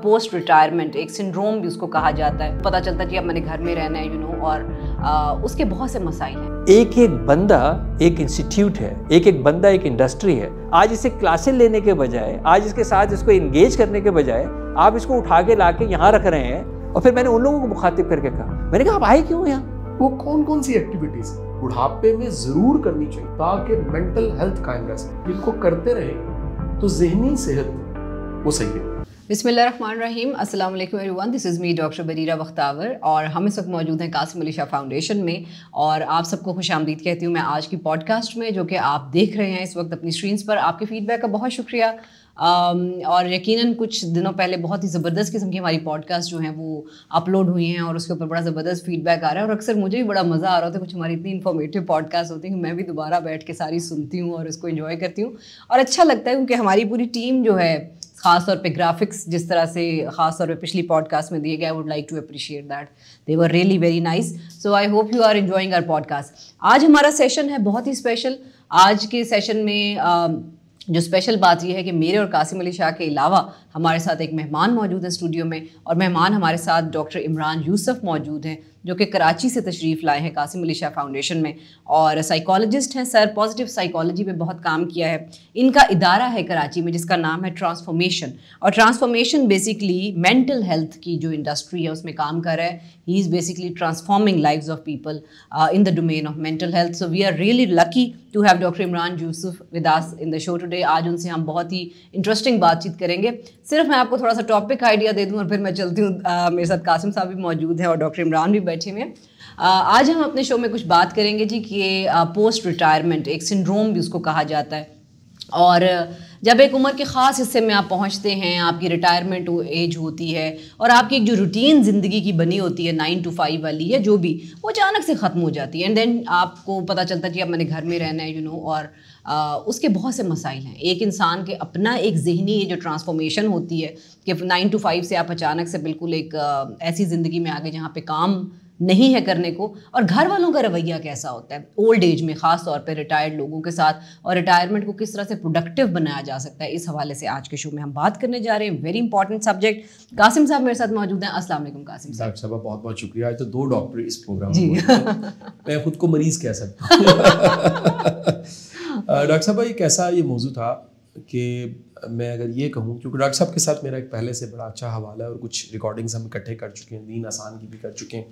Post retirement एक syndrome भी उसको कहा जाता है। पता चलता है कि अब मैंने घर में रहना है और उसके बहुत से मसाइल हैं। एक एक बंदा एक इंस्टीट्यूट है, एक एक बंदा एक इंडस्ट्री है। आज इसे क्लासेस लेने के बजाय, आज इसके साथ इसको इंगेज करने के बजाय आप इसको उठा के ला के यहाँ रख रहे हैं। और फिर मैंने उन लोगों को मुखातिब करके कहा, मैंने कहा आप आए क्यों यहाँ? वो कौन कौन सी एक्टिविटीज बुढ़ापे में जरूर करनी चाहिए ताकि मेंटल हेल्थ कायम रह सके। इनको करते रहे तो ज़हनी सेहत वो सही है। बिस्मिल्लाहिर्रहमानिर्रहीम, अस्सलाम वालेकुम everyone, this is me doctor Bareera Bakhtawar और हम इस वक्त मौजूद हैं कासिम अली शाह फाउंडेशन में और आप सबको खुशामदीद कहती हूँ मैं आज की पॉडकास्ट में, जो कि आप देख रहे हैं इस वक्त अपनी स्क्रीन्स पर। आपके फीडबैक का बहुत शुक्रिया और यकीनन कुछ दिनों पहले बहुत ही ज़बरदस्त किस्म की हमारी पॉडकास्ट जो हैं वो अपलोड हुई हैं और उसके ऊपर बड़ा ज़बरदस्त फीडबैक आ रहा है और अक्सर मुझे भी बड़ा मज़ा आ रहा होता है। कुछ हमारी इतनी इन्फॉर्मेटिव पॉडकास्ट होती है कि मैं भी दोबारा बैठ के सारी सुनती हूँ और इसको एंजॉय करती हूँ और अच्छा लगता है, क्योंकि हमारी पूरी टीम जो है ख़ास तौर पे ग्राफिक्स जिस तरह से ख़ास तौर पे पिछली पॉडकास्ट में दिए गए, I would like to appreciate that, they were really very nice. So I hope you are enjoying our podcast. आज हमारा सेशन है बहुत ही स्पेशल। आज के सेशन में जो स्पेशल बात यह है कि मेरे और कासिम अली शाह के अलावा हमारे साथ एक मेहमान मौजूद है स्टूडियो में और मेहमान हमारे साथ डॉक्टर इमरान यूसुफ मौजूद हैं, जो कि कराची से तशरीफ़ लाए हैं कासिम अली शाह फाउंडेशन में और साइकोलॉजिस्ट हैं। सर पॉजिटिव साइकोलॉजी पे बहुत काम किया है। इनका इदारा है कराची में जिसका नाम है ट्रांसफॉर्मेशन, और ट्रांसफॉर्मेशन बेसिकली मेंटल हेल्थ की जो इंडस्ट्री है उसमें काम कर रहा है। He is basically transforming lives of people in the domain of mental health. So we are really lucky to have doctor Imran Yusuf with us in the show today. आज उनसे हम बहुत ही इंटरेस्टिंग बातचीत करेंगे। सिर्फ मैं आपको थोड़ा सा टॉपिक आइडिया दे दूं और फिर मैं चलती हूँ। मेरे साथ कासिम साहब भी मौजूद हैं और डॉक्टर इमरान भी बैठे हुए हैं। आज हम अपने शो में कुछ बात करेंगे जी कि पोस्ट रिटायरमेंट एक सिंड्रोम भी उसको कहा जाता है और जब एक उम्र के ख़ास हिस्से में आप पहुंचते हैं, आपकी रिटायरमेंट एज होती है और आपकी एक जो रूटीन ज़िंदगी की बनी होती है 9 to 5 वाली या जो भी, वो अचानक से ख़त्म हो जाती है एंड देन आपको पता चलता है कि अब मैंने घर में रहना है और उसके बहुत से मसाइल हैं। एक इंसान के अपना एक ज़हनी जो ट्रांसफॉर्मेशन होती है कि 9 to 5 से आप अचानक से बिल्कुल एक ऐसी ज़िंदगी में आ गए जहाँ पे काम नहीं है करने को, और घर वालों का रवैया कैसा होता है ओल्ड एज में, ख़ास तौर पे रिटायर्ड लोगों के साथ, और रिटायरमेंट को किस तरह से प्रोडक्टिव बनाया जा सकता है, इस हवाले से आज के शो में हम बात करने जा रहे हैं। Very important subject. कासिम साहब मेरे साथ मौजूद हैं। अस्सलाम वालेकुम कासिम साहब। डॉक्टर साहब बहुत बहुत शुक्रिया। आज तो 2 डॉक्टर इस प्रोग्राम में मैं खुद को मरीज़ कह सकता हूँ। डॉक्टर साहब ये कैसा ये मौजू था कि मैं अगर ये कहूँ, क्योंकि डॉक्टर साहब के साथ मेरा एक पहले से बड़ा अच्छा हवाला है और कुछ रिकॉर्डिंग्स हम इकट्ठे कर चुके हैं, दीन आसान की भी कर चुके हैं।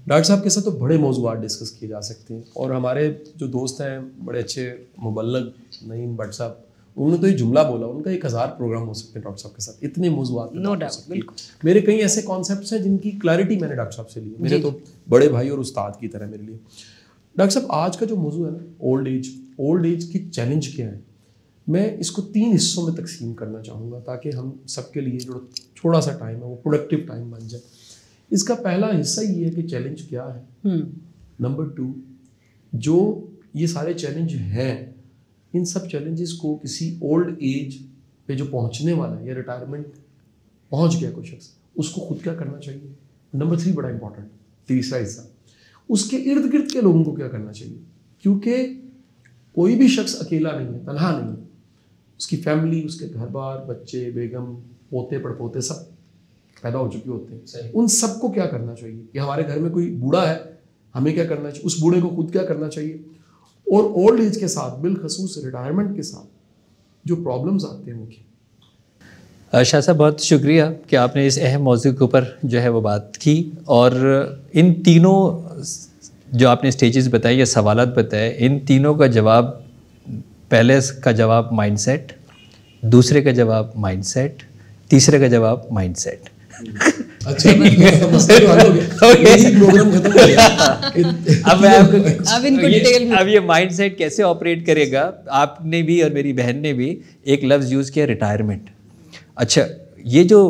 डॉक्टर साहब के साथ तो बड़े मौजूआत डिस्कस किए जा सकते हैं और हमारे जो दोस्त हैं बड़े अच्छे मुबल्लग नईम भट्ट साहब, उन्होंने तो ये जुमला बोला, उनका 1000 प्रोग्राम हो सकते हैं डॉक्टर साहब के साथ, इतने मौजूआत। नो डाउट, बिल्कुल। मेरे कई ऐसे कॉन्सेप्ट्स हैं जिनकी क्लैरिटी मैंने डॉक्टर साहब से ली, मेरे तो बड़े भाई और उस्ताद की तरह मेरे लिए। डॉक्टर साहब आज का जो मौजू है ना, ओल्ड एज की चैलेंज क्या है, मैं इसको 3 हिस्सों में तकसीम करना चाहूँगा ताकि हम सबके लिए जो थोड़ा सा टाइम है वो प्रोडक्टिव टाइम बन जाए। इसका पहला हिस्सा ये है कि चैलेंज क्या है। नंबर 2, जो ये सारे चैलेंज हैं, इन सब चैलेंजेस को किसी ओल्ड एज पे जो पहुंचने वाला है या रिटायरमेंट पहुंच गया कोई शख्स, उसको खुद क्या करना चाहिए। नंबर 3 बड़ा इंपॉर्टेंट, तीसरा हिस्सा, उसके इर्द गिर्द के लोगों को क्या करना चाहिए, क्योंकि कोई भी शख्स अकेला नहीं है, तनहा नहीं है। उसकी फैमिली, उसके घर बार, बच्चे, बेगम, पोते पड़पोते सब पैदा हो चुके होते हैं। उन सबको क्या करना चाहिए कि हमारे घर में कोई बूढ़ा है, हमें क्या करना चाहिए, उस बूढ़े को खुद क्या करना चाहिए, और ओल्ड एज के साथ बिलखसूस रिटायरमेंट के साथ जो प्रॉब्लम्स आते हैं वो क्या। शाह साहब बहुत शुक्रिया कि आपने इस अहम मौजू के ऊपर जो है वो बात की, और इन तीनों जो आपने स्टेजेस बताए या सवालात बताए, इन तीनों का जवाब, पहले का जवाब माइंडसेट, दूसरे का जवाब माइंडसेट, तीसरे का जवाब माइंडसेट। अच्छा, प्रोग्राम खत्म हो गया। अब मैं आपको अब ये माइंडसेट कैसे ऑपरेट करेगा, आपने भी और मेरी बहन ने भी एक लफ्ज़ यूज़ किया, रिटायरमेंट। अच्छा, ये जो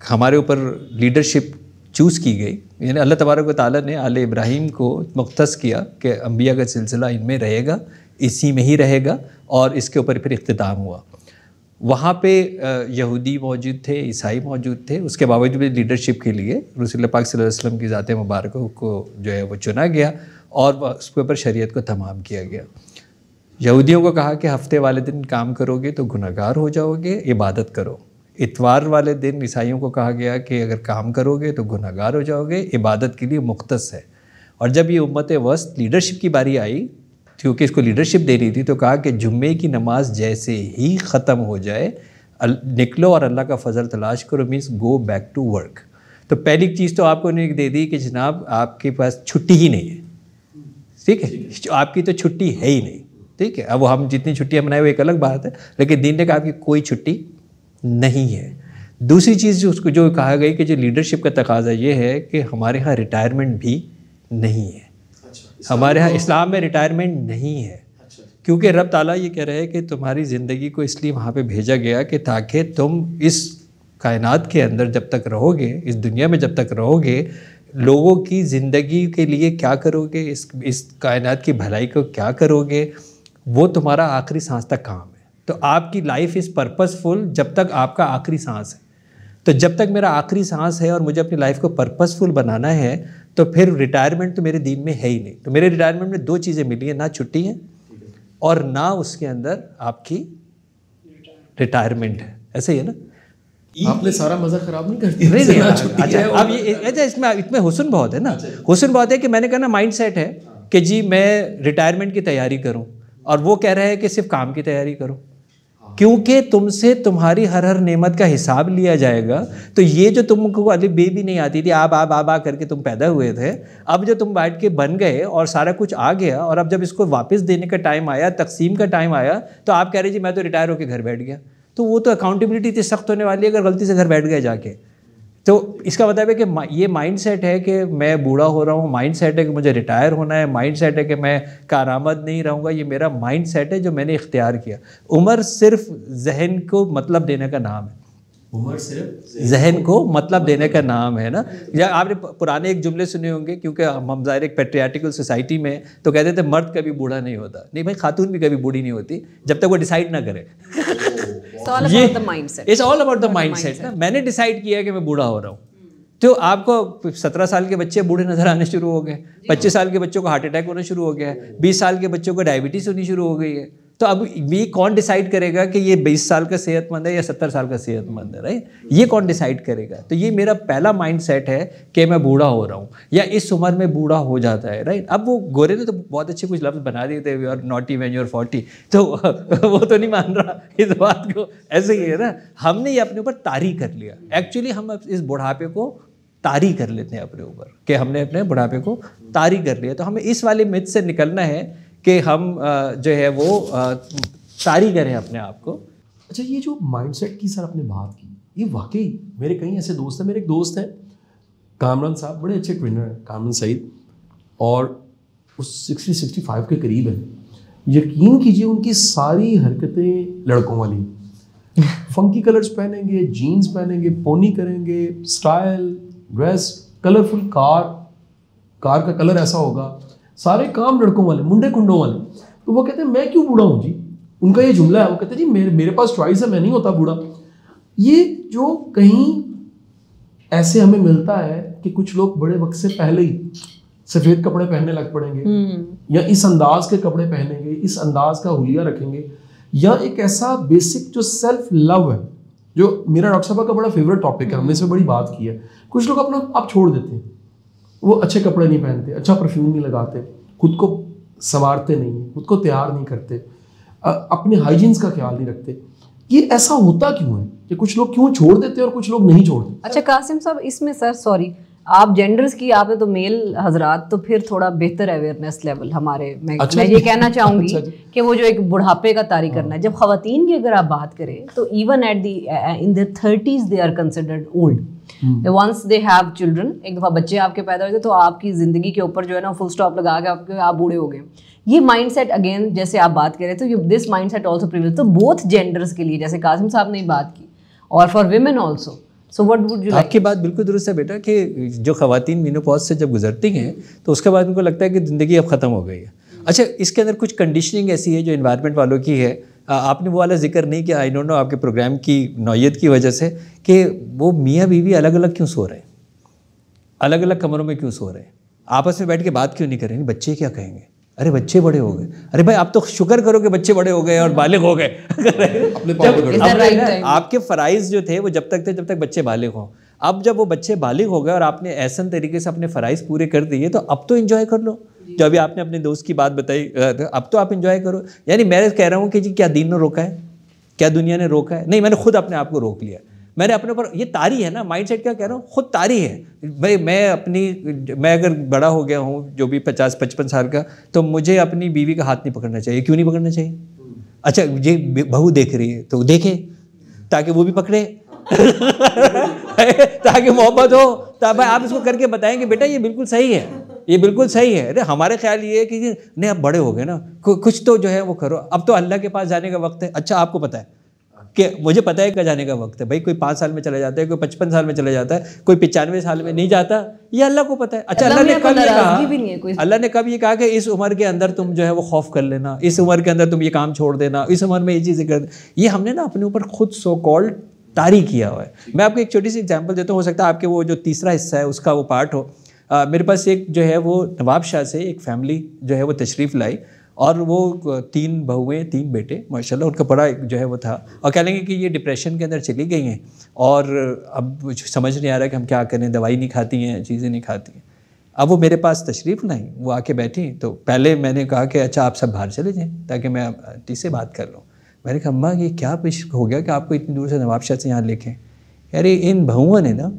हमारे ऊपर लीडरशिप चूज़ की गई, यानी अल्लाह तबारक व तआला ने आले इब्राहीम को मुख्तस किया कि अंबिया का सिलसिला इनमें रहेगा, इसी में ही रहेगा, और इसके ऊपर फिर इख्तिताम हुआ। वहाँ पे यहूदी मौजूद थे, ईसाई मौजूद थे, उसके बावजूद भी लीडरशिप के लिए रसूल पाक सल्लल्लाहु अलैहि वसल्लम की ज़ात मुबारक को जो है वो चुना गया और उसके ऊपर शरीयत को तमाम किया गया। यहूदियों को कहा कि हफ्ते वाले दिन काम करोगे तो गुनहगार हो जाओगे, इबादत करो। इतवार वाले दिन ईसाइयों को कहा गया कि अगर काम करोगे तो गुनहगार हो जाओगे, इबादत के लिए मुख्तस है। और जब ये उम्मत वस्त लीडरशिप की बारी आई, क्योंकि इसको लीडरशिप देनी थी, तो कहा कि जुम्मे की नमाज जैसे ही ख़त्म हो जाए निकलो और अल्लाह का फजल तलाश करो, means go back to work. तो पहली चीज़ तो आपको उन्होंने दे दी कि जनाब आपके पास छुट्टी ही नहीं है, ठीक है, आपकी तो छुट्टी है ही नहीं, ठीक है। अब हम जितनी छुट्टियाँ मनाए वो एक अलग बात है, लेकिन दीन ने कहा कि कोई छुट्टी नहीं है। दूसरी चीज़ जो उसको जो कहा गई कि जो लीडरशिप का तकाजा ये है कि हमारे यहाँ रिटायरमेंट भी नहीं है। हमारे यहाँ इस्लाम में रिटायरमेंट नहीं है, क्योंकि रब ताला ये कह रहे हैं कि तुम्हारी ज़िंदगी को इसलिए वहाँ पे भेजा गया कि ताकि तुम इस कायनात के अंदर जब तक रहोगे, इस दुनिया में जब तक रहोगे, लोगों की ज़िंदगी के लिए क्या करोगे, इस कायनात की भलाई को क्या करोगे, वो तुम्हारा आखिरी सांस तक काम है। तो आपकी लाइफ इज़ पर्पसफुल जब तक आपका आखिरी सांस है। तो जब तक मेरा आखिरी सांस है और मुझे अपनी लाइफ को पर्पसफुल बनाना है, तो फिर रिटायरमेंट तो मेरे दीन में है ही नहीं। तो मेरे रिटायरमेंट में दो चीज़ें मिली हैं, ना छुट्टी है और ना उसके अंदर आपकी रिटायरमेंट है। ऐसे ही है ना? आपने सारा मज़ा ख़राब नहीं कर दिया? अच्छा, अब ये इसमें हुस्न बहुत है ना, हुस्न बहुत है कि मैंने कहा ना माइंड सेट है कि जी मैं रिटायरमेंट की तैयारी करूं, और वो कह रहे हैं कि सिर्फ काम की तैयारी करो, क्योंकि तुमसे तुम्हारी हर नेमत का हिसाब लिया जाएगा। तो ये जो तुमको अभी बेबी नहीं आती थी, आ करके तुम पैदा हुए थे, अब जो तुम बैठ के बन गए और सारा कुछ आ गया, और अब जब इसको वापस देने का टाइम आया, तकसीम का टाइम आया, तो आप कह रहे जी मैं तो रिटायर होकर घर बैठ गया। तो वो तो अकाउंटेबिलिटी इतनी सख्त होने वाली है अगर गलती से घर बैठ गए जाके। तो इसका मतलब है कि ये माइंड सेट है कि मैं बूढ़ा हो रहा हूँ, माइंड सेट है कि मुझे रिटायर होना है, माइंड सेट है कि मैं कारआमद नहीं रहूँगा, ये मेरा माइंड सेट है जो मैंने इख्तियार किया। उम्र सिर्फ जहन को मतलब देने का नाम है, उम्र सिर्फ जहन को मतलब देने का नाम है ना। या आपने पुराने एक जुमले सुने होंगे, क्योंकि हम ज़ाहिर एक पेट्रियाटिकल सोसाइटी में तो कहते थे मर्द कभी बूढ़ा नहीं होता। नहीं भाई, खातून भी कभी बूढ़ी नहीं होती जब तक वो डिसाइड ना करे। It's all about the mindset ना। मैंने डिसाइड किया कि मैं बूढ़ा हो रहा हूँ, तो आपको 17 साल के बच्चे बूढ़े नजर आने शुरू हो गए, 25 साल के बच्चों को हार्ट अटैक होना शुरू हो गया है, 20 साल के बच्चों को डायबिटीज़ होनी शुरू हो गई है। तो अब ये कौन डिसाइड करेगा कि ये 20 साल का सेहतमंद है या 70 साल का सेहतमंद है, राइट? ये कौन डिसाइड करेगा? तो ये मेरा पहला माइंड सेट है कि मैं बूढ़ा हो रहा हूँ या इस उम्र में बूढ़ा हो जाता है, राइट? अब वो गोरे ने तो बहुत अच्छे कुछ लफ्ज़ बना दिए थे, you are naughty when you are 40, तो वो तो नहीं मान रहा इस बात को। ऐसे ही है ना, हमने ये अपने ऊपर तारी कर लिया। एक्चुअली हम इस बुढ़ापे को तारी कर लेते हैं अपने ऊपर, कि हमने अपने बुढ़ापे को तारी कर लिया। तो हमें इस वाले मिथ से निकलना है कि हम जो है वो तारी करें अपने आप को। अच्छा, ये जो माइंडसेट की सर आपने बात की, ये वाकई मेरे कई ऐसे दोस्त हैं। मेरे एक दोस्त हैं कामरान साहब, बड़े अच्छे ट्रेनर हैं, कामरान सईद, और उस 60-65 के करीब हैं। यकीन कीजिए उनकी सारी हरकतें लड़कों वाली, फंकी कलर्स पहनेंगे, जीन्स पहनेंगे, पोनी करेंगे, स्टाइल, ड्रेस, कलरफुल कार का कलर ऐसा होगा, सारे काम लड़कों वाले, मुंडे कुंडों वाले। तो वो कहते हैं मैं क्यों बूढ़ा हूँ जी? उनका ये जुमला है, वो कहते हैं जी मेरे पास चॉइस है, मैं नहीं होता बूढ़ा। ये जो कहीं ऐसे हमें मिलता है कि कुछ लोग बड़े वक्त से पहले ही सफ़ेद कपड़े पहनने लग पड़ेंगे, या इस अंदाज के कपड़े पहनेंगे, इस अंदाज का हुलिया रखेंगे, या एक ऐसा बेसिक जो सेल्फ लव है, जो मेरा डॉक्टर साहब का बड़ा फेवरेट टॉपिक है, हमने इस पर बड़ी बात की है। कुछ लोग अपना आप छोड़ देते हैं, वो अच्छे कपड़े नहीं पहनते, अच्छा परफ्यूम नहीं लगाते, खुद को संवारते नहीं, खुद को तैयार नहीं करते, अपने हाइजीन्स का ख्याल नहीं रखते। ये ऐसा होता क्यों है कि कुछ लोग क्यों छोड़ देते हैं और कुछ लोग नहीं छोड़ते? अच्छा कासिम साहब, इसमें सर सॉरी, आप जेंडर्स की आपने तो मेल हजरात, तो फिर थोड़ा बेहतर अवेयरनेस लेवल हमारे मैं ये कहना चाहूँगी कि वो जो एक बुढ़ापे का तारी करना है। जब ख़वातीन की अगर आप बात करें तो even at the in their 30s they are considered old. Once they have children, एक दफ़ा बच्चे आपके पैदा होते तो आपकी ज़िंदगी के ऊपर जो है ना फुल स्टॉप लगा के आप बूढ़े हो गए। ये माइंडसेट अगेन जैसे आप बात करें तो दिस माइंडसेट आल्सो प्रिवेल, तो बोथ जेंडर्स के लिए, जैसे कासिम साहब ने बात की, और for women also. So what would you like? आपकी बात बिल्कुल दुरुस्त है बेटा, कि जो ख़वातीन मेनोपॉज से जब गुजरती हैं तो उसके बाद उनको लगता है कि ज़िंदगी अब ख़त्म हो गई है। अच्छा, इसके अंदर कुछ कंडीशनिंग ऐसी है जो इन्वायरमेंट वालों की है। आपने वो वाला जिक्र नहीं किया, आई डोंट नो आपके प्रोग्राम की नौयत की वजह से, कि वो मियाँ बीवी अलग अलग क्यों सो रहे हैं, अलग अलग कमरों में क्यों सो रहे हैं, आपस में बैठ के बात क्यों नहीं करेंगे, बच्चे क्या कहेंगे, अरे बच्चे बड़े हो गए, अरे भाई आप तो शुक्र करो कि बच्चे बड़े हो गए और बालिग हो गए। आपके फ़राइज़ जो थे वो जब तक थे जब तक बच्चे बालिग हों। अब जब वो बच्चे बालिग हो गए और आपने ऐसा तरीके से अपने फ़राइज़ पूरे कर दिए तो अब तो एंजॉय कर लो। जो अभी आपने अपने दोस्त की बात बताई, अब तो आप एंजॉय करो। यानी मैं कह रहा हूँ कि जी क्या दीन ने रोका है, क्या दुनिया ने रोका है? नहीं, मैंने खुद अपने आप को रोक लिया। मैंने अपने ऊपर, ये तारी है ना, माइंडसेट क्या कह रहा हूँ, खुद तारी है भाई। मैं अगर बड़ा हो गया हूँ जो भी 50-55 साल का, तो मुझे अपनी बीवी का हाथ नहीं पकड़ना चाहिए। क्यों नहीं पकड़ना चाहिए? अच्छा, ये बहू देख रही है तो देखे, ताकि वो भी पकड़े ताकि मोहब्बत हो। तो भाई आप इसको करके बताएंगे बेटा ये बिल्कुल सही है, ये बिल्कुल सही है। अरे हमारे ख्याल ये है कि नहीं अब बड़े हो गए ना, कुछ तो जो है वो करो, अब तो अल्लाह के पास जाने का वक्त है। अच्छा आपको पता है कि मुझे पता है क्या जाने का वक्त है भाई। कोई 5 साल में चला जाता है, कोई 55 साल में चला जाता है, कोई 95 साल में नहीं जाता, ये अल्लाह को पता है। अच्छा अल्लाह ने कब ये कहा, अल्लाह ने कब ये कहा कि इस उम्र के अंदर तुम जो है वो खौफ कर लेना, इस उम्र के अंदर तुम ये काम छोड़ देना, इस उम्र में ये चीज़ें कर, ये हमने ना अपने ऊपर खुद सो कॉल्ड तारी किया हुआ है। मैं आपको एक छोटी सी एग्जांपल देता हूँ, हो सकता है आपके वो जो तीसरा हिस्सा है उसका वो पार्ट हो। मेरे पास एक जो है वो नवाब शाह से एक फैमिली जो है वो तशरीफ़ लाई, और वो 3 बहुएँ 3 बेटे माशाल्लाह, उनका बड़ा जो है वो था। और कह लेंगे कि ये डिप्रेशन के अंदर चली गई हैं और अब समझ नहीं आ रहा कि हम क्या करें, दवाई नहीं खाती हैं, चीज़ें नहीं खाती हैं। अब वो मेरे पास तशरीफ़ लाई, वो आके बैठी, तो पहले मैंने कहा कि अच्छा आप सब बाहर चले जाएँ ताकि मैं आंटी से बात कर लूँ। मैंने कहा अम्मा ये क्या पेश हो गया कि आपको इतनी दूर से नवाब शाह से यहाँ लेके? अरे इन बहुओं ने ना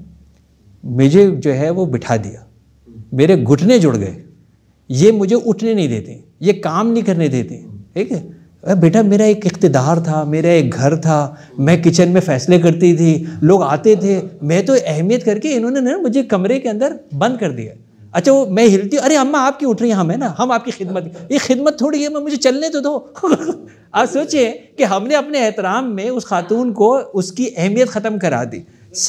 मुझे जो है वो बिठा दिया, मेरे घुटने जुड़ गए, ये मुझे उठने नहीं देते, ये काम नहीं करने देते। ठीक है बेटा, मेरा एक इख्तिदार था, मेरा एक घर था, मैं किचन में फ़ैसले करती थी, लोग आते थे, मैं तो अहमियत करके इन्होंने ना मुझे कमरे के अंदर बंद कर दिया। अच्छा वो मैं हिलती हूँ, अरे अम्मा आप क्यों उठ रही हैं, हम है ना, हम आपकी खिदमत, ये खिदमत थोड़ी है, मैं मुझे चलने तो दो आप सोचिए कि हमने अपने एहतराम में उस खातून को उसकी अहमियत ख़त्म करा दी।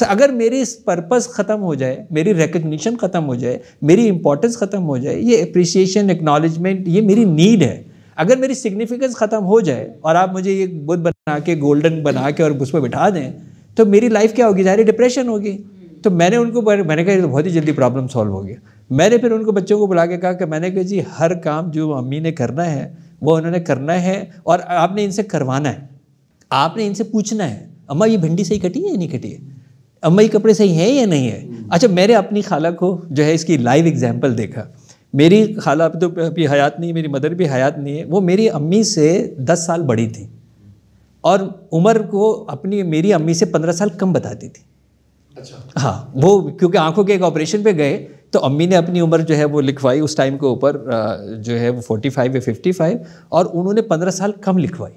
अगर मेरी पर्पस ख़त्म हो जाए, मेरी रिकग्निशन ख़त्म हो जाए, मेरी इंपॉर्टेंस ख़त्म हो जाए, ये अप्रिसिएशन एक्नॉलेजमेंट ये मेरी नीड है, अगर मेरी सिग्निफिकेंस ख़त्म हो जाए और आप मुझे ये बुत बना के गोल्डन बना के और उस पर बिठा दें, तो मेरी लाइफ क्या होगी, ज़ाहिर डिप्रेशन होगी। तो मैंने कहा बहुत ही जल्दी प्रॉब्लम सॉल्व हो गया। मैंने फिर उनको बच्चों को बुला के कहा कि मैंने कहा जी हर काम जो अम्मी ने करना है वो उन्होंने करना है और आपने इनसे करवाना है, आपने इनसे पूछना है अम्मा ये भिंडी सही कटी है या नहीं कटी है, अम्मा ये कपड़े सही है या नहीं है। अच्छा मैंने अपनी खाला को जो है इसकी लाइव एग्जाम्पल देखा। मेरी खाला तो अभी हयात नहीं, मेरी मदर भी हयात नहीं है, वो मेरी अम्मी से 10 साल बड़ी थी और उम्र को अपनी मेरी अम्मी से 15 साल कम बताती थी। अच्छा हाँ, वो क्योंकि आंखों के एक ऑपरेशन पे गए तो अम्मी ने अपनी उम्र जो है वो लिखवाई उस टाइम के ऊपर जो है वो 45 या 55 और उन्होंने 15 साल कम लिखवाई।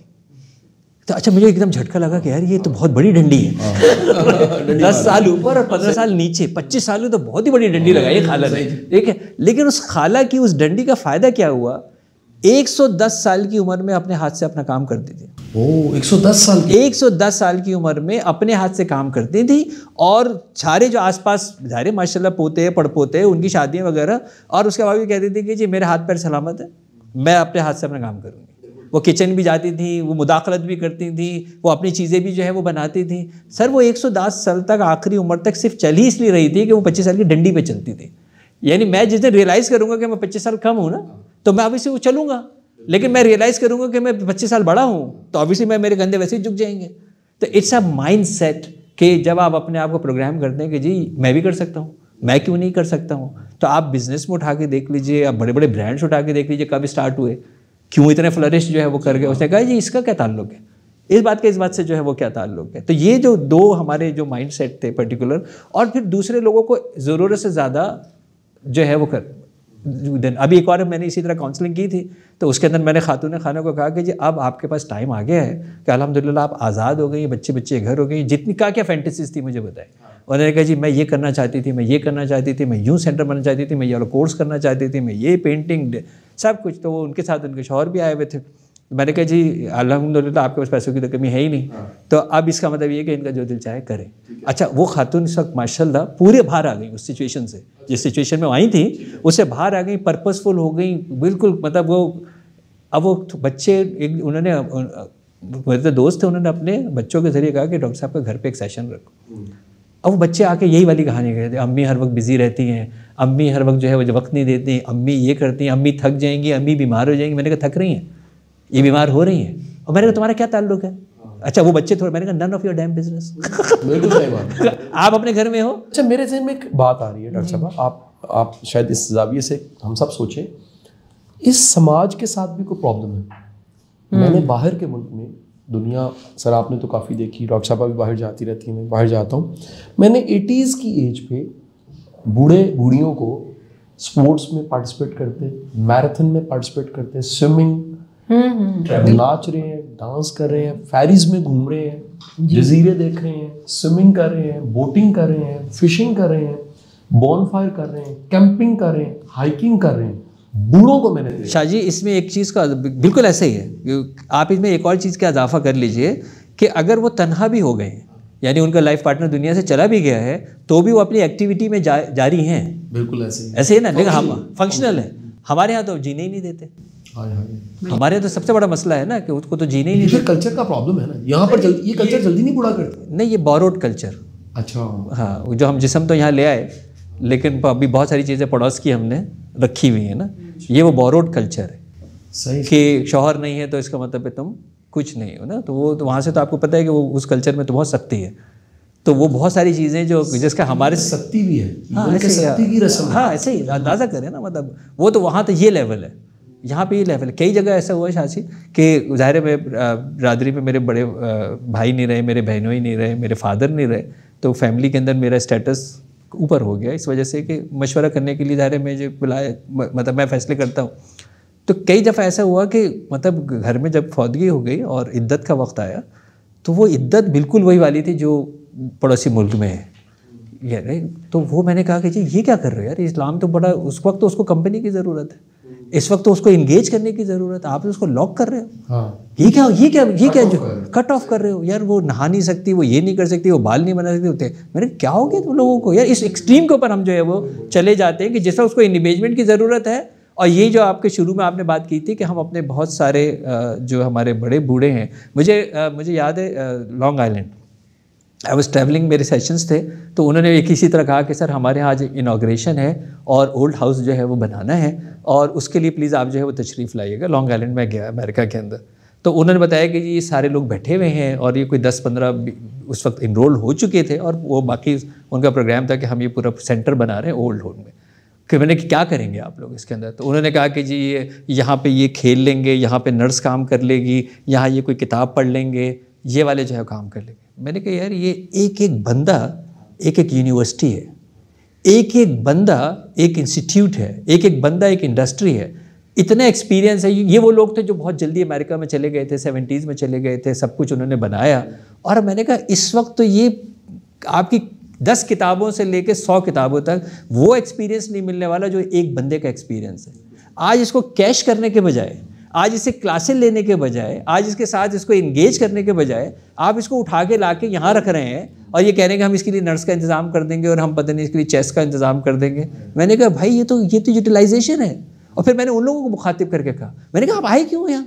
तो अच्छा मुझे एकदम झटका लगा कि यार ये तो बहुत बड़ी डंडी है 10 साल ऊपर और 15 साल नीचे, 25 साल में तो बहुत ही बड़ी डंडी लगाई है खाला ने, ठीक है। लेकिन उस खाला की उस डंडी का फ़ायदा क्या हुआ, 110 साल की उम्र में अपने हाथ से अपना काम करती थी। ओह 110 साल की उम्र में अपने हाथ से काम करती थी और सारे जो आसपास सारे माशाल्लाह पोते पड़पोते उनकी शादियां वगैरह, और उसके बाद भी कहती थी कि जी मेरे हाथ पैर सलामत है, मैं अपने हाथ से अपना काम करूँगी। वो किचन भी जाती थी, वो मुदाखलत भी करती थी, वो अपनी चीज़ें भी जो है वो बनाती थी। सर वो 110 साल तक आखिरी उम्र तक सिर्फ चल ही इसलिए रही थी कि वो 25 साल की डंडी पे चलती थी। यानी मैं जिस दिन रियलाइज़ करूँगा कि मैं 25 साल कम हूँ ना, तो मैं अभी से वो चलूँगा, लेकिन मैं रियलाइज़ करूँगा कि मैं 25 साल बड़ा हूँ तो ऑब्वियसली मेरे कंधे वैसे ही झुक जाएंगे। तो इट्स अ माइंड सेट कि जब आप अपने आप को प्रोग्राम करते हैं कि जी मैं भी कर सकता हूँ, मैं क्यों नहीं कर सकता हूँ। तो आप बिजनेस में उठा के देख लीजिए, आप बड़े बड़े ब्रांड्स उठा के देख लीजिए, कब स्टार्ट हुए, क्यों इतने फ्लरिश जो है वो कर गए। उसने कहा जी इसका क्या ताल्लुक है, इस बात से जो है वो क्या ताल्लुक है। तो ये जो 2 हमारे जो माइंड सेट थे पर्टिकुलर, और फिर दूसरे लोगों को ज़रूरत से ज़्यादा जो है वो कर दिन। अभी एक और मैंने इसी तरह काउंसलिंग की थी, तो उसके अंदर मैंने खातून खाना को कहा कि जी अब आपके पास टाइम आ गया है कि अल्हम्दुलिल्लाह आप आज़ाद हो गई, बच्चे घर हो गई, जितनी क्या फैंटेसीज थी मुझे बताए। उन्होंने कहा जी मैं ये करना चाहती थी, मैं ये करना चाहती थी, मैं यूँ सेंटर बनना चाहती थी, मैं ये वाला कोर्स करना चाहती थी, मैं ये पेंटिंग सब कुछ। तो वो उनके साथ उनके शौहर भी आए हुए थे। मैंने कहा जी अल्हम्दुलिल्लाह आपके पास पैसों की तो कमी है ही नहीं, तो अब इसका मतलब ये कि इनका जो दिल चाहे करें। अच्छा वो खातून इस वक्त माशाल्लाह पूरे बाहर आ गई उस सिचुएशन से, जिस सिचुएशन में आई थी उससे बाहर आ गई, पर्पसफुल हो गई बिल्कुल। मतलब वो अब वो बच्चे उन्होंने मेरे दोस्त थे, उन्होंने अपने बच्चों के ज़रिए कहा कि डॉक्टर साहब का घर पे एक सेशन रखो। अब वो बच्चे आके यही वाली कहानी कहते हैं, अम्मी हर वक्त बिजी रहती हैं, अम्मी हर वक्त जो है वो वक्त नहीं देती, अम्मी ये करती हैं, अम्मी थक जाएंगी, अम्मी बीमार हो जाएंगी। मैंने कहा थक रही हैं, ये बीमार हो रही हैं, और मैंने कहा तुम्हारा क्या ताल्लुक है? अच्छा वो बच्चे थोड़े, मैंने कहा none of your damn business. बिल्कुल सही बात। आप अपने घर में हो। अच्छा मेरे ज़हन में एक बात आ रही है डॉक्टर साहब, आप शायद इस जाविये से हम सब सोचें, इस समाज के साथ भी कोई प्रॉब्लम है। मैंने बाहर के मुल्क में दुनिया, सर आपने तो काफ़ी देखी, डॉक्टर साहब भी बाहर जाती रहती हैं, मैं बाहर जाता हूँ, मैंने 80s की एज पे बूढ़े बूढ़ियों को स्पोर्ट्स में पार्टिसिपेट करते, मैराथन में पार्टिसिपेट करते, स्विमिंग, नाच रहे हैं, डांस कर रहे हैं, फेरीज में घूम रहे हैं, जजीरे देख रहे हैं, स्विमिंग कर रहे हैं, बोटिंग कर रहे हैं, फिशिंग कर रहे हैं, बॉनफायर कर रहे हैं, कैंपिंग कर रहे हैं, हाइकिंग कर रहे हैं, बूढ़ों को मैंने देखा। शाह जी इसमें एक चीज़ का बिल्कुल ऐसे ही है, आप इसमें एक और चीज़ का इजाफा कर लीजिए कि अगर वो तन्हा भी हो गए हैं, यानी उनका लाइफ पार्टनर दुनिया से चला भी गया है, तो भी वो अपनी एक्टिविटी में जारी हैं। बिल्कुल ऐसे ही ना, लेकिन हम फंक्शनल है। हमारे यहाँ तो जीने ही नहीं देते। हमारे तो सबसे बड़ा मसला है ना कि उसको तो जीने ही नहीं देते। कल्चर का प्रॉब्लम है ना यहाँ पर, ये कल्चर जल्दी नहीं बूढ़ा करते। नहीं, ये बोरोड कल्चर। अच्छा हाँ, जो हम जिस्म तो यहाँ ले आए, लेकिन अभी बहुत सारी चीज़ें पड़ोस की हमने रखी हुई है ना, ये वो बोरोड कल्चर है। सही कि शौहर नहीं है तो इसका मतलब है तुम कुछ नहीं हो ना, तो वो तो वहाँ से तो आपको पता है कि वो उस कल्चर में तो बहुत सख्ती है, तो वो बहुत सारी चीज़ें जो जिसका हमारे सख्ती भी है। हाँ ऐसे सख्ती की रस्म। हाँ ऐसे ही अंदाज़ा करें ना, मतलब वो तो वहाँ तो ये लेवल है, यहाँ पे ये लेवल है। कई जगह ऐसा हुआ है शासी कि ज़ाहिर है बिरादरी में मेरे बड़े भाई नहीं रहे, मेरे बहनों ही नहीं रहे, मेरे फादर नहीं रहे, तो फैमिली के अंदर मेरा स्टेटस ऊपर हो गया, इस वजह से कि मशवरा करने के लिए ज़ाहिर है मुझे बुलाया, मतलब मैं फैसले करता हूँ। तो कई दफ़ा ऐसा हुआ कि मतलब घर में जब फौतगी हो गई और इद्दत का वक्त आया, तो वो इद्दत बिल्कुल वही वाली थी जो पड़ोसी मुल्क में है यार। तो वो मैंने कहा कि जी ये क्या कर रहे हो यार, इस्लाम तो बड़ा, उस वक्त तो उसको कंपनी की ज़रूरत है, इस वक्त तो उसको इंगेज करने की ज़रूरत है, आप उसको लॉक कर रहे हो। हाँ। ये क्या जो कट ऑफ कर रहे हो यार, वो नहा नहीं सकती, वो ये नहीं कर सकती, वो बाल नहीं बना सकती होते। मैंने क्या हो गया तुम लोगों को यार, इस एक्सट्रीम के ऊपर हम जो है वो चले जाते हैं कि जैसा उसको इन्वेस्टमेंट की ज़रूरत है। और ये जो आपके शुरू में आपने बात की थी कि हम अपने बहुत सारे जो हमारे बड़े बूढ़े हैं, मुझे याद है long island I was travelling, मेरे सेशंस थे, तो उन्होंने एक इसी तरह कहा कि सर हमारे यहाँ आज इनाग्रेशन है और ओल्ड हाउस जो है वो बनाना है, और उसके लिए प्लीज़ आप जो है वो तशरीफ़ लाइएगा। लॉन्ग आइलैंड में गया अमेरिका के अंदर, तो उन्होंने बताया कि ये सारे लोग बैठे हुए हैं और ये कोई 10-15 उस वक्त इनरोल हो चुके थे, और वो बाकी उनका प्रोग्राम था कि हम ये पूरा सेंटर बना रहे हैं ओल्ड होम में। कि मैंने कि क्या करेंगे आप लोग इसके अंदर, तो उन्होंने कहा कि जी ये यहाँ पे ये खेल लेंगे, यहाँ पे नर्स काम कर लेगी, यहाँ ये कोई किताब पढ़ लेंगे, ये वाले जो है काम कर लेंगे। मैंने कहा यार ये एक एक बंदा एक एक यूनिवर्सिटी है, एक एक बंदा एक इंस्टीट्यूट है, एक एक बंदा एक इंडस्ट्री है, इतना एक्सपीरियंस है। ये वो लोग थे जो बहुत जल्दी अमेरिका में चले गए थे, 70s में चले गए थे, सब कुछ उन्होंने बनाया। और मैंने कहा इस वक्त तो ये आपकी 10 किताबों से लेकर 100 किताबों तक वो एक्सपीरियंस नहीं मिलने वाला जो एक बंदे का एक्सपीरियंस है। आज इसको कैश करने के बजाय, आज इसे क्लासेस लेने के बजाय, आज इसके साथ इसको इंगेज करने के बजाय आप इसको उठा के ला के यहाँ रख रहे हैं और ये कह रहे हैं कि हम इसके लिए नर्स का इंतज़ाम कर देंगे और हम पता नहीं इसके लिए चेस का इंतज़ाम कर देंगे। मैंने कहा भाई ये तो यूटिलाइजेशन है। और फिर मैंने उन लोगों को मुखातिब करके कहा, मैंने कहा आप आए क्यों यहाँ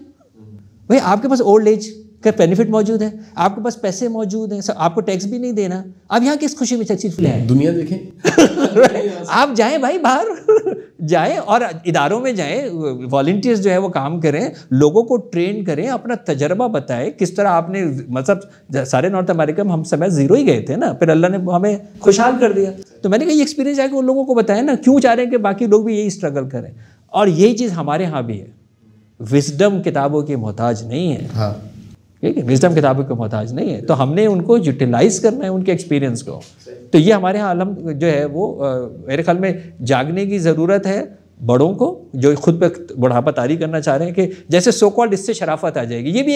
भाई, आपके पास ओल्ड एज का बेनिफिट मौजूद है, आपके पास पैसे मौजूद हैं, आपको टैक्स भी नहीं देना, आप यहाँ किस खुशी में तशरीफ ले आए? दुनिया देखें आप जाएं भाई बाहर जाएं और इदारों में जाएं, वॉलंटियर्स जो है वो काम करें, लोगों को ट्रेन करें, अपना तजर्बा बताएं किस तरह आपने, मतलब सारे नॉर्थ अमेरिका में हम समय 0 ही गए थे ना, फिर अल्लाह ने हमें खुशहाल कर दिया। तो मैंने कहा ये एक्सपीरियंस जाके उन लोगों को बताएं ना, क्यों चाह रहे हैं कि बाकी लोग भी यही स्ट्रगल करें। और यही चीज़ हमारे यहाँ भी है, विजडम किताबों की मोहताज नहीं है। हाँ ठीक है, विजडम किताबों के मोहताज नहीं है, तो हमने उनको यूटिलाइज करना है उनके एक्सपीरियंस को। तो ये हमारे यहाँ आलम जो है वो मेरे ख्याल में जागने की ज़रूरत है बड़ों को, जो खुद पे बुढ़ापा तारी करना चाह रहे हैं कि जैसे सो कॉल्ड इससे शराफत आ जाएगी। ये भी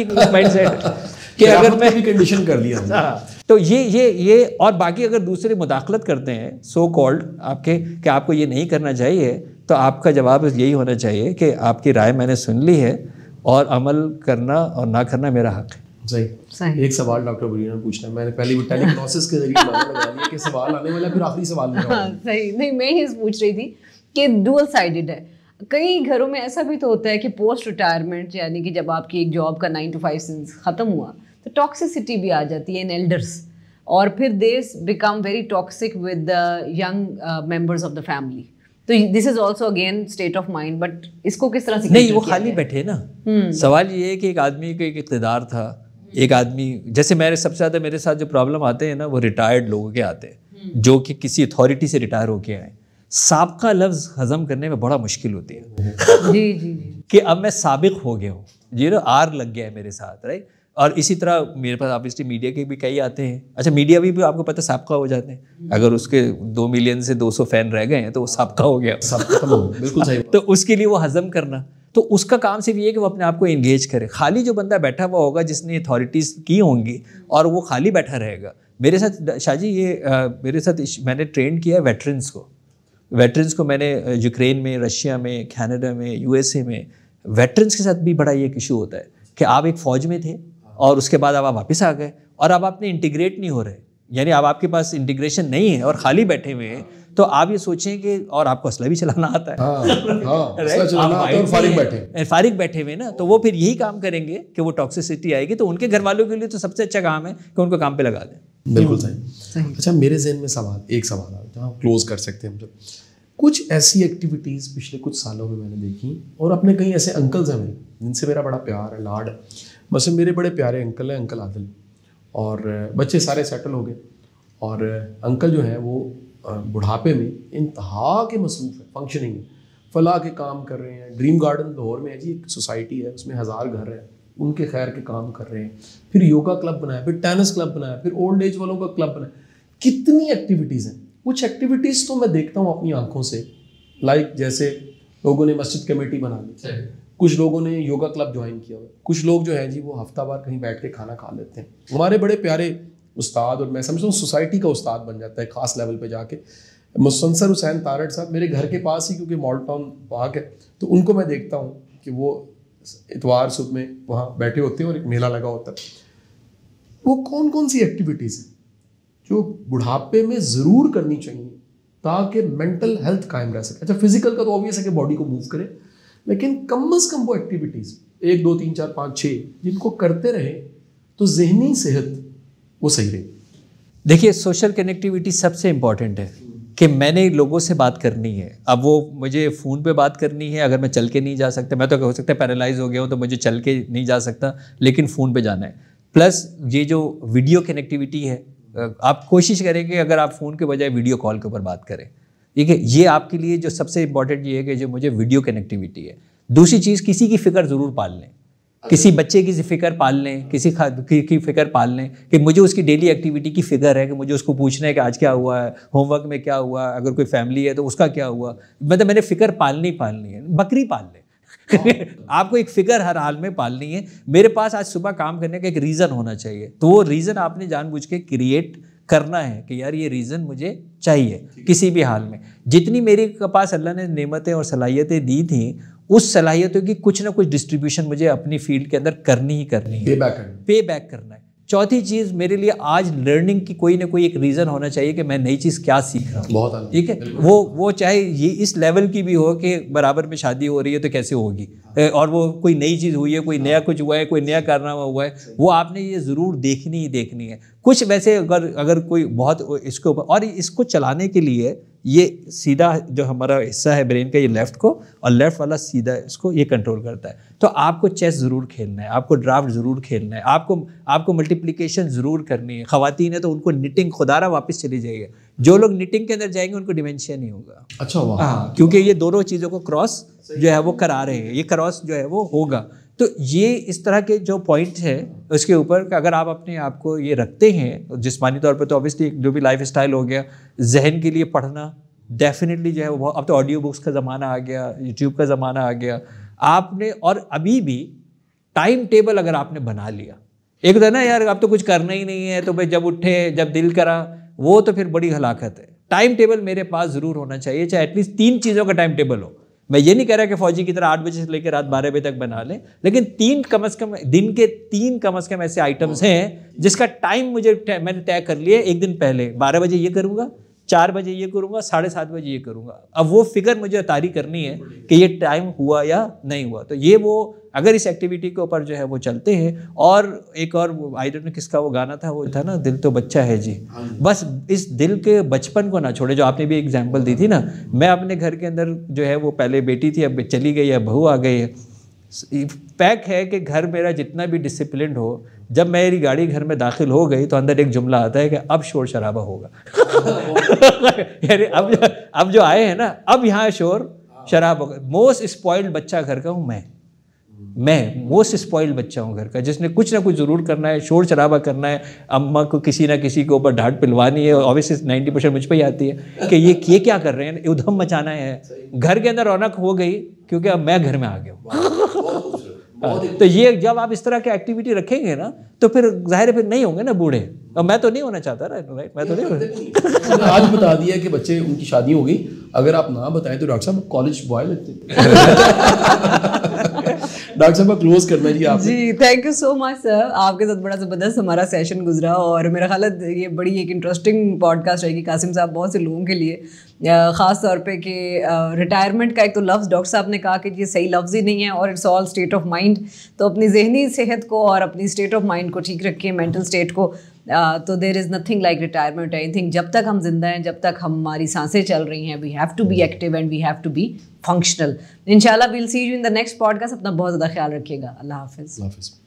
एक माइंड सेट है कि अगर मैं भी कंडीशन कर लिया तो ये और बाकी अगर दूसरे मुदाखलत करते हैं सो कॉल्ड आपके कि आपको ये नहीं करना चाहिए, तो आपका जवाब यही होना चाहिए कि आपकी राय मैंने सुन ली है और अमल करना और ना करना मेरा हक है। सही। एक सवाल डॉक्टर बरीरा ने पूछना है, मैंने पहले वो टेलीग्नोसिस के जरिए लगा लिया कि सवाल आने वाला, फिर आखिरी सवाल मेरा। हाँ, सही। नहीं, मैं ही पूछ रही थी कि डुअल साइडेड है। कई घरों में ऐसा भी तो होता है कि पोस्ट रिटायरमेंट, यानी कि जब आपकी एक जॉब का 9 to 5 ख़त्म हुआ, तो टॉक्सिसिटी भी आ जाती है इन एल्डर्स। और फिर they become very toxic with the young members of the family. तो this is also again state of mind, but इसको किस तरह से नहीं, वो खाली बैठे ना। सवाल ये है कि एक आदमी का एक इक़्तिदार था, एक आदमी, जैसे सबसे ज़्यादा मेरे साथ जो प्रॉब्लम आते हैं ना, वो रिटायर्ड लोगों के आते हैं जो कि किसी अथॉरिटी से रिटायर होके आए। साबका लफ्ज़ हज़म करने में बड़ा मुश्किल होती है जी जी जी, कि अब मैं साबिक हो गया हूँ, आर लग गया है मेरे साथ, राइट। और इसी तरह मेरे पास ऑब्वियसली मीडिया के भी कई आते हैं। अच्छा, मीडिया भी आपको पता है साबका हो जाते हैं। अगर उसके 2 मिलियन से 200 फैन रह गए हैं तो वो साबका हो गया, बिल्कुल सही। तो उसके लिए वो हजम करना, तो उसका काम सिर्फ ये है कि वो अपने आप को एंगेज करे। खाली जो बंदा बैठा हुआ होगा जिसने अथॉरिटीज़ की होंगी और वो खाली बैठा रहेगा। मेरे साथ शाहजी मेरे साथ मैंने ट्रेन किया है वेटरन्स को मैंने यूक्रेन में, रशिया में, कनाडा में, USA में वेटरन्स के साथ भी बड़ा ये एक इशू होता है कि आप एक फ़ौज में थे और उसके बाद आप वापस आ गए और अब आपने इंटीग्रेट नहीं हो रहे, यानी अब आपके पास इंटीग्रेशन नहीं है और खाली बैठे हुए हैं। तो आप ये सोचें कि और आपको असला भी चलाना आता है, फारिग बैठे हुए ना, तो वो फिर यही काम करेंगे कि वो टॉक्सिसिटी आएगी। तो उनके घर वालों के लिए तो सबसे अच्छा काम है कि उनको काम पे लगा दें। बिल्कुल सही। अच्छा, मेरे जहन में एक सवाल है जहाँ क्लोज कर सकते हैं हम सब। कुछ ऐसी एक्टिविटीज़ पिछले कुछ सालों में मैंने देखी और अपने कई ऐसे अंकल्स हैं मेरे जिनसे मेरा बड़ा प्यार है, लाड है। बस मेरे बड़े प्यारे अंकल हैं, अंकल आदिल, और बच्चे सारे सेटल हो गए और अंकल जो हैं वो बुढ़ापे में इंतहा के मसरूफ़ है, फंक्शनिंग है, फलाह के काम कर रहे हैं। ड्रीम गार्डन लाहौर में है जी, एक सोसाइटी है, उसमें 1000 घर है, उनके खैर के काम कर रहे हैं। फिर योगा क्लब बनाया, फिर टेनिस क्लब बनाया, फिर ओल्ड एज वालों का क्लब बनाया। कितनी एक्टिविटीज़ हैं। कुछ एक्टिविटीज़ तो मैं देखता हूँ अपनी आंखों से, लाइक जैसे लोगों ने मस्जिद कमेटी बना ली, कुछ लोगों ने योगा क्लब ज्वाइन किया हुआ, कुछ लोग जो हैं जी वो हफ्तावार कहीं बैठ के खाना खा लेते हैं। हमारे बड़े प्यारे उस्ताद, और मैं समझता हूँ सोसाइटी का उस्ताद बन जाता है ख़ास लेवल पे जाके, मुसन्सर हुसैन तारड़ साहब मेरे घर के पास ही, क्योंकि मॉल टाउन पार्क है, तो उनको मैं देखता हूँ कि वो इतवार सुबह में वहाँ बैठे होते हैं और एक मेला लगा होता है। वो कौन कौन सी एक्टिविटीज़ हैं जो बुढ़ापे में ज़रूर करनी चाहिए ताकि मेंटल हेल्थ कायम रह सके? अच्छा, फिजिकल का तो ऑब्वियस है कि बॉडी को मूव करें, लेकिन कम अज़ कम वो एक्टिविटीज़ 1 2 3 4 5 6 जिनको करते रहे तो जहनी सेहत वो सही रहे। देखिए, सोशल कनेक्टिविटी सबसे इम्पॉर्टेंट है कि मैंने लोगों से बात करनी है। अब वो मुझे फ़ोन पे बात करनी है, अगर मैं चल के नहीं जा सकता, मैं तो हो सकता है पैरालाइज हो गया हूँ तो मुझे चल के नहीं जा सकता, लेकिन फ़ोन पे जाना है। प्लस ये जो वीडियो कनेक्टिविटी है, आप कोशिश करें कि अगर आप फ़ोन के बजाय वीडियो कॉल के ऊपर बात करें, ठीक है। ये आपके लिए जो सबसे इम्पॉर्टेंट ये है कि जो मुझे वीडियो कनेक्टिविटी है। दूसरी चीज़, किसी की फ़िक्र ज़रूर पाल लें, किसी बच्चे की फ़िक्र पाल लें, किसी की फ़िक्र पाल लें कि मुझे उसकी डेली एक्टिविटी की फ़िक्र है, कि मुझे उसको पूछना है कि आज क्या हुआ है, होमवर्क में क्या हुआ, अगर कोई फैमिली है तो उसका क्या हुआ। मतलब मैंने फ़िक्र पालनी है। बकरी पाल लें आपको एक फ़िक्र हर हाल में पालनी है। मेरे पास आज सुबह काम करने का एक रीज़न होना चाहिए, तो वो रीज़न आपने जानबूझ के क्रिएट करना है कि यार ये रीज़न मुझे चाहिए किसी भी हाल में। जितनी मेरे पास अल्लाह ने नेमतें और सलाहियतें दी थी, उस सलाहियतों की कुछ ना कुछ डिस्ट्रीब्यूशन मुझे अपनी फील्ड के अंदर करनी ही करनी है, पे बैक करना है। चौथी चीज़, मेरे लिए आज लर्निंग की कोई ना कोई एक रीज़न होना चाहिए कि मैं नई चीज़ क्या सीख रहा हूँ। बहुत ठीक है, वो चाहे ये इस लेवल की भी हो कि बराबर में शादी हो रही है तो कैसे होगी, और वो कोई नई चीज़ हुई है, कोई नया कुछ हुआ है, कोई नया कारनामा हुआ है, वो आपने ये ज़रूर देखनी है। कुछ वैसे अगर कोई बहुत इसके ऊपर, और इसको चलाने के लिए ये सीधा जो हमारा हिस्सा है ब्रेन का, ये लेफ़्ट को, और लेफ़्ट वाला सीधा इसको ये कंट्रोल करता है। तो आपको चेस ज़रूर खेलना है, आपको ड्राफ्ट ज़रूर खेलना है, आपको मल्टीप्लिकेशन ज़रूर करनी है। ख़वातीन है तो उनको निटिंग, खुदारा वापस चली जाइए। जो लोग निटिंग के अंदर जाएंगे उनको डिमेंशिया नहीं होगा। अच्छा, हाँ, क्योंकि ये दोनों चीज़ों को क्रॉस जो है वो करा रहे हैं, ये क्रॉस जो है वो होगा। तो ये इस तरह के जो पॉइंट है उसके ऊपर अगर आप अपने आप को ये रखते हैं जिस्मानी तौर पे, तो ऑब्वियसली जो भी लाइफ स्टाइल हो गया, जहन के लिए पढ़ना डेफिनेटली जो है वो, अब तो ऑडियो बुक्स का ज़माना आ गया, यूट्यूब का ज़माना आ गया आपने, और अभी भी टाइम टेबल अगर आपने बना लिया, एक तो ना यार अब तो कुछ करना ही नहीं है, तो भाई जब उठे जब दिल करा, वो तो फिर बड़ी हलाकत है। टाइम टेबल मेरे पास ज़रूर होना चाहिए, चाहे एटलीस्ट 3 चीज़ों का टाइम टेबल हो। मैं ये नहीं कह रहा कि फौजी की तरह 8 बजे से लेकर रात 12 बजे तक बना लें, लेकिन 3 कम से कम दिन के 3 कम से कम ऐसे आइटम्स हैं जिसका टाइम मैंने तय कर लिया एक दिन पहले। 12 बजे ये करूँगा, 4 बजे ये करूँगा, 7:30 बजे ये करूँगा। अब वो फिगर मुझे तारी करनी है कि ये टाइम हुआ या नहीं हुआ। तो ये वो अगर इस एक्टिविटी के ऊपर जो है वो चलते हैं। और एक और आई डोंट नो किसका वो गाना था, वो था ना दिल तो बच्चा है जी, बस इस दिल के बचपन को ना छोड़े, जो आपने भी एग्जाम्पल दी थी ना। मैं अपने घर के अंदर जो है वो पहले बेटी थी, अब चली गई, अब बहू आ गई है। पैक है कि घर मेरा जितना भी डिसिप्लिन हो, जब मेरी गाड़ी घर में दाखिल हो गई तो अंदर एक जुमला आता है कि अब शोर शराबा होगा। यानी अब जो आए हैं ना, अब यहाँ शोर शराब होगा। मोस्ट स्पॉइल्ड बच्चा घर का हूँ मैं मोस्ट स्पॉइल्ड बच्चा हूँ घर का, जिसने कुछ ना कुछ ज़रूर करना है, शोर शराबा करना है, अम्मा को किसी ना किसी के ऊपर डांट पिलवानी है। ऑब्वियसली 90% मुझ पर ही आती है कि ये क्या कर रहे हैं, उधम मचाना है। घर के अंदर रौनक हो गई क्योंकि अब मैं घर में आ गया हूँ। तो ये जब आप इस तरह की एक्टिविटी रखेंगे ना, तो फिर जाहिर है फिर नहीं होंगे ना बूढ़े। और मैं तो नहीं होना चाहता, राइट? मैं तो नहीं आज बता दिया कि बच्चे उनकी शादी हो गई, अगर आप ना बताएं तो डॉक्टर साहब कॉलेज बॉय लगते। डॉक्टर साहब क्लोज करना जी आप। जी thank you so much sir, आपके साथ बड़ा ज़बरदस्त हमारा सेशन गुजरा और मेरा ख्याल है ये बड़ी एक इंटरेस्टिंग पॉडकास्ट रहेगी कासिम साहब बहुत से लोगों के लिए, ख़ास तौर पे कि रिटायरमेंट का एक तो लफ्ज़ डॉक्टर साहब ने कहा कि ये सही लफ्ज़ ही नहीं है और it's all state of mind. तो अपनी जहनी सेहत को और अपनी स्टेट ऑफ माइंड को ठीक रखें, मेंटल स्टेट को। तो there is nothing like retirement anything. जब तक हम जिंदा हैं, जब तक हमारी सांसें चल रही हैं, we have to be active and we have to be functional. इंशाल्लाह will see you in the next podcast. अपना बहुत ज़्यादा ख्याल रखिएगा। अल्लाह हाफिज़।